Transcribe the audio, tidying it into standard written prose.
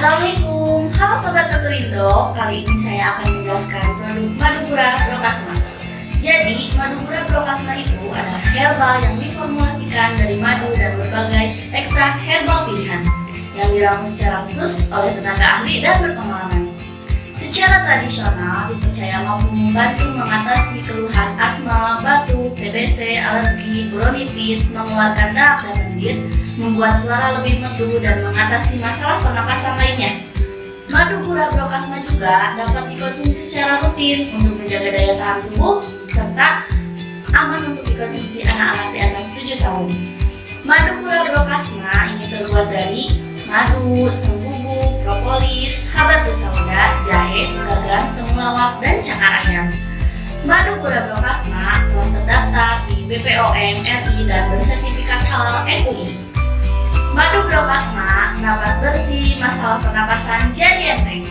Assalamualaikum, halo Sobat Nutrindo. Kali ini saya akan menjelaskan produk Madukura Brokasma. Jadi, Madukura Brokasma itu adalah herbal yang diformulasikan dari madu dan berbagai ekstrak herbal pilihan yang diramu secara khusus oleh tenaga ahli dan berpengalaman. Secara tradisional dipercaya mampu membantu mengatasi keluhan asma, batuk, TBC, alergi, bronkitis, mengeluarkan darah dan lendir, membuat suara lebih merdu dan mengatasi masalah pernapasan lainnya. Madukura Brokasma juga dapat dikonsumsi secara rutin untuk menjaga daya tahan tubuh serta aman untuk dikonsumsi anak-anak di atas 7 tahun. Madukura Brokasma ini terbuat dari madu, sembubu, propolis, habatus sauda, jahe, gagang, temulawak, dan cakar ayam. Madukura Brokasma telah terdaftar di BPOM RI dan bersertifikat halal MUI. Madu Brokasma, napas bersih, masalah pernapasan jadi enteng.